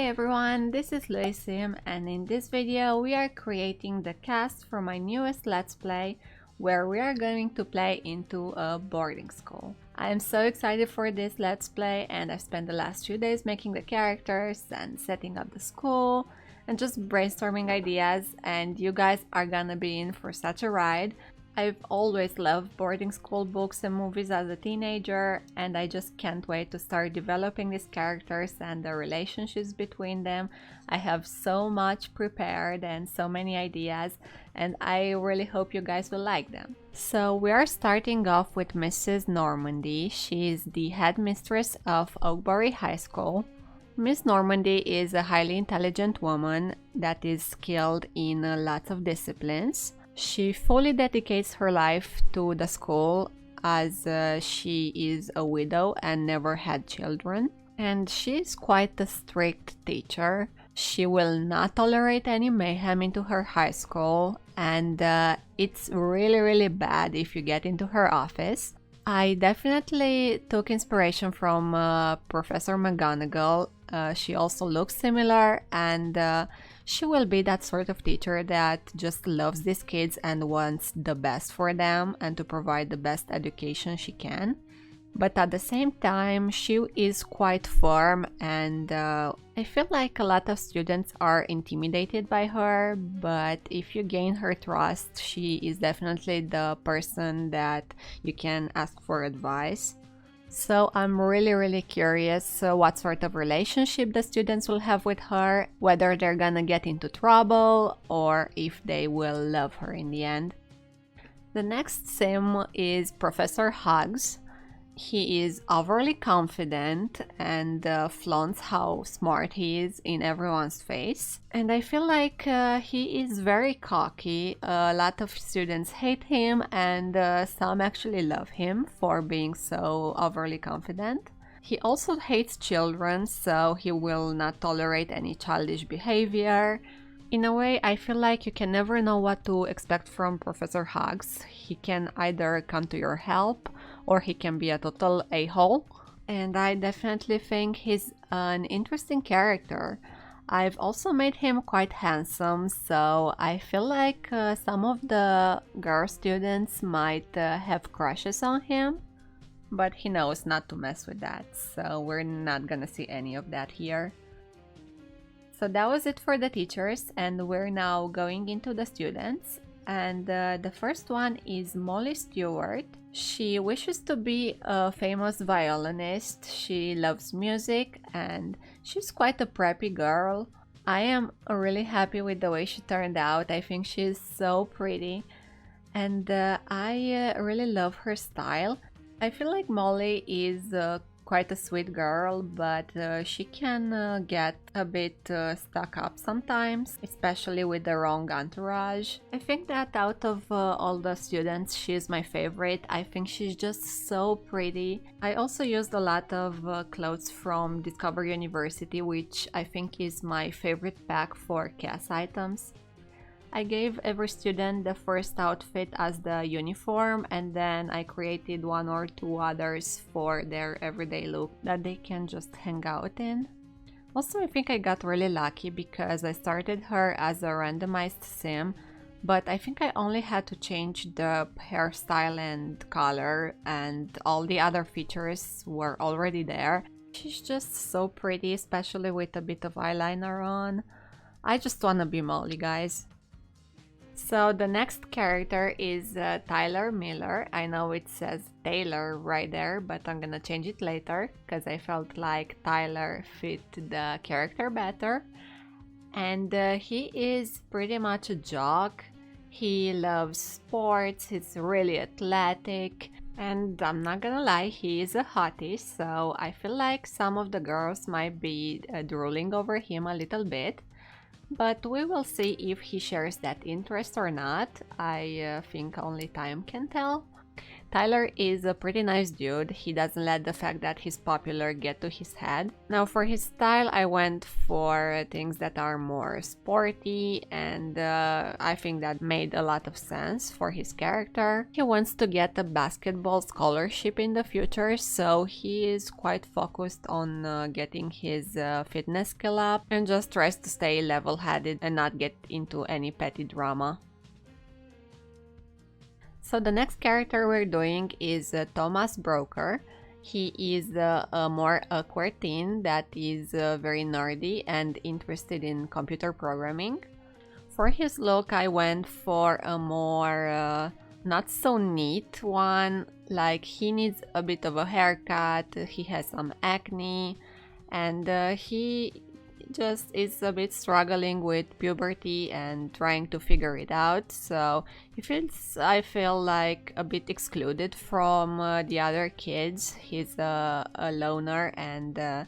everyone, this is Alicia, and in this video we are creating the cast for my newest Let's Play, where we are going to play into a boarding school. I am so excited for this Let's Play, and I've spent the last few days making the characters and setting up the school and just brainstorming ideas, and you guys are gonna be in for such a ride. I've always loved boarding school books and movies as a teenager, and I just can't wait to start developing these characters and the relationships between them. I have so much prepared and so many ideas, and I really hope you guys will like them. So we are starting off with Mrs. Normandy. She is the headmistress of OAKBURY High School. Miss Normandy is a highly intelligent woman that is skilled in lots of disciplines. She fully dedicates her life to the school as she is a widow and never had children. And she is quite a strict teacher. She will not tolerate any mayhem into her high school, and it's really bad if you get into her office. I definitely took inspiration from Professor McGonagall. She also looks similar, and she will be that sort of teacher that just loves these kids and wants the best for them and to provide the best education she can. But at the same time, she is quite firm, and I feel like a lot of students are intimidated by her, but if you gain her trust, she is definitely the person that you can ask for advice. So I'm really curious what sort of relationship the students will have with her, whether they're gonna get into trouble or if they will love her in the end. The next sim is Professor Hugs. He is overly confident and flaunts how smart he is in everyone's face. And I feel like he is very cocky. A lot of students hate him, and some actually love him for being so overly confident. He also hates children, so he will not tolerate any childish behavior. In a way, I feel like you can never know what to expect from Professor Hugs. He can either come to your help, or he can be a total a-hole. And I definitely think he's an interesting character. I've also made him quite handsome, so I feel like some of the girl students might have crushes on him. But he knows not to mess with that, so we're not gonna see any of that here. So that was it for the teachers, and we're now going into the students. And the first one is Molly Stewart. She wishes to be a famous violinist. She loves music, and she's quite a preppy girl. I am really happy with the way she turned out. I think she's so pretty, and I really love her style. I feel like Molly is quite a sweet girl, but she can get a bit stuck up sometimes, especially with the wrong entourage. I think that out of all the students, she's my favorite. I think she's just so pretty. I also used a lot of clothes from Discover University, which I think is my favorite pack for CAS items. I gave every student the first outfit as the uniform, and then I created one or two others for their everyday look that they can just hang out in. Also, I think I got really lucky because I started her as a randomized sim, but I think I only had to change the hairstyle and color, and all the other features were already there. She's just so pretty, especially with a bit of eyeliner on. I just wanna be Molly, guys. So the next character is Tyler Miller. I know it says Taylor right there, but I'm gonna change it later because I felt like Tyler fit the character better. And he is pretty much a jock. He loves sports, he's really athletic, and I'm not gonna lie, he is a hottie, so I feel like some of the girls might be drooling over him a little bit. But we will see if he shares that interest or not. I think only time can tell. Tyler is a pretty nice dude. He doesn't let the fact that he's popular get to his head. Now for his style, I went for things that are more sporty, and I think that made a lot of sense for his character. He wants to get a basketball scholarship in the future, so he is quite focused on getting his fitness skill up and just tries to stay level-headed and not get into any petty drama. So the next character we're doing is Thomas Broker. He is a more awkward teen that is very nerdy and interested in computer programming. For his look, I went for a more not so neat one. Like, he needs a bit of a haircut, he has some acne, and he just is a bit struggling with puberty and trying to figure it out, so I feel like a bit excluded from the other kids. He's a loner, and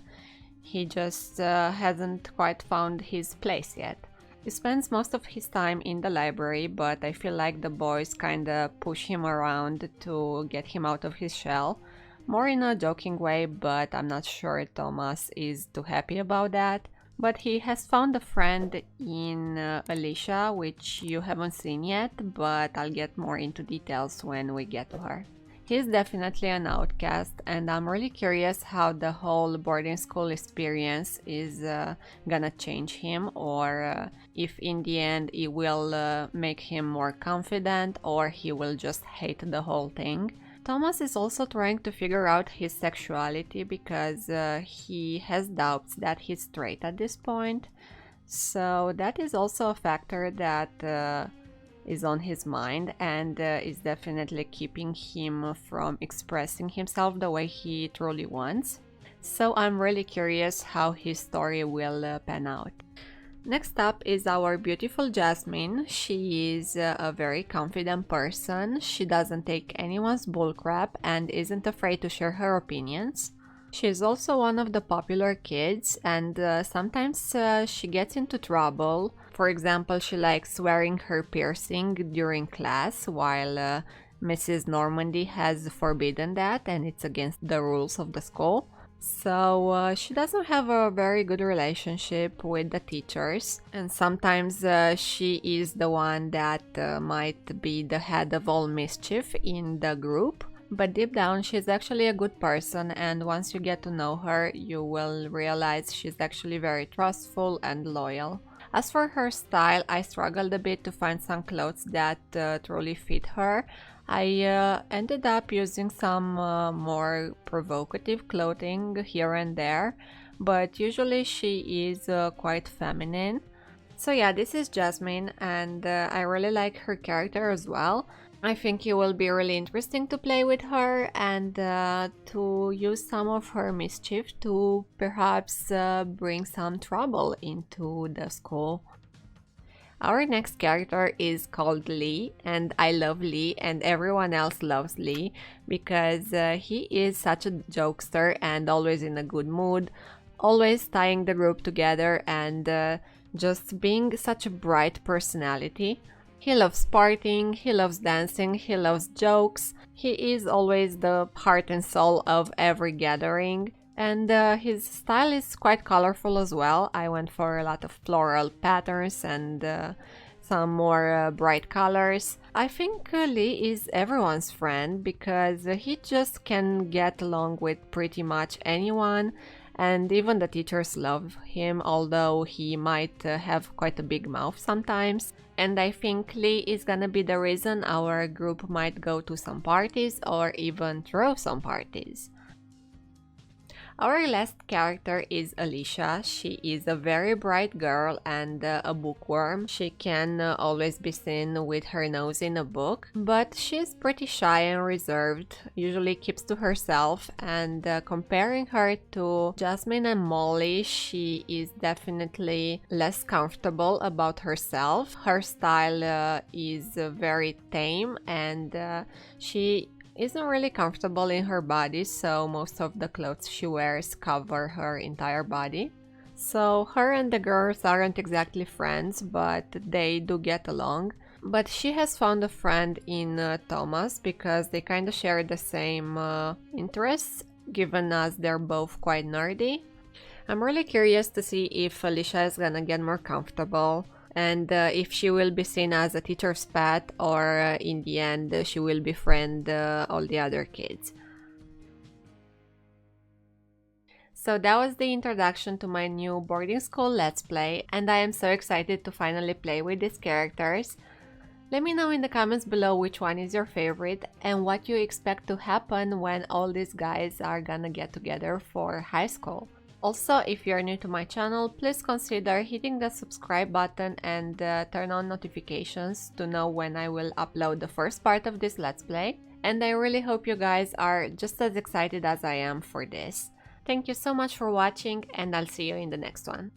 he just hasn't quite found his place yet. He spends most of his time in the library, but I feel like the boys kinda push him around to get him out of his shell. More in a joking way, but I'm not sure Thomas is too happy about that. But he has found a friend in Alicia, which you haven't seen yet, but I'll get more into details when we get to her. He's definitely an outcast, and I'm really curious how the whole boarding school experience is gonna change him, or if in the end it will make him more confident, or he will just hate the whole thing. Thomas is also trying to figure out his sexuality because he has doubts that he's straight at this point. So that is also a factor that is on his mind and is definitely keeping him from expressing himself the way he truly wants. So I'm really curious how his story will pan out. Next up is our beautiful Jasmine. She is a very confident person. She doesn't take anyone's bullcrap and isn't afraid to share her opinions. She is also one of the popular kids, and sometimes she gets into trouble. For example, she likes wearing her piercing during class, while Mrs. Normandy has forbidden that, and it's against the rules of the school. So she doesn't have a very good relationship with the teachers, and sometimes she is the one that might be the head of all mischief in the group. But deep down she's actually a good person, and once you get to know her you will realize she's actually very trustful and loyal. As for her style, I struggled a bit to find some clothes that truly fit her. I ended up using some more provocative clothing here and there, but usually she is quite feminine. So yeah, this is Jasmine, and I really like her character as well. I think it will be really interesting to play with her and to use some of her mischief to perhaps bring some trouble into the school. Our next character is called Lee, and I love Lee, and everyone else loves Lee because he is such a jokester and always in a good mood, always tying the group together, and just being such a bright personality. He loves partying, he loves dancing, he loves jokes. He is always the heart and soul of every gathering. And his style is quite colorful as well. I went for a lot of floral patterns and some more bright colors. I think Lee is everyone's friend because he just can get along with pretty much anyone, and even the teachers love him, although he might have quite a big mouth sometimes. And I think Lee is gonna be the reason our group might go to some parties or even throw some parties. Our last character is Alicia. She is a very bright girl and a bookworm. She can always be seen with her nose in a book, but she's pretty shy and reserved, usually keeps to herself, and comparing her to Jasmine and Molly, she is definitely less comfortable about herself. Her style is very tame, and she isn't really comfortable in her body, so most of the clothes she wears cover her entire body. So her and the girls aren't exactly friends, but they do get along. But she has found a friend in Thomas because they kind of share the same interests, given as they're both quite nerdy. I'm really curious to see if Alicia is gonna get more comfortable and if she will be seen as a teacher's pet or in the end she will befriend all the other kids. So that was the introduction to my new boarding school Let's Play, and I am so excited to finally play with these characters. Let me know in the comments below which one is your favorite and what you expect to happen when all these guys are gonna get together for high school. Also, if you're new to my channel, please consider hitting the subscribe button and turn on notifications to know when I will upload the first part of this Let's Play. And I really hope you guys are just as excited as I am for this. Thank you so much for watching, and I'll see you in the next one.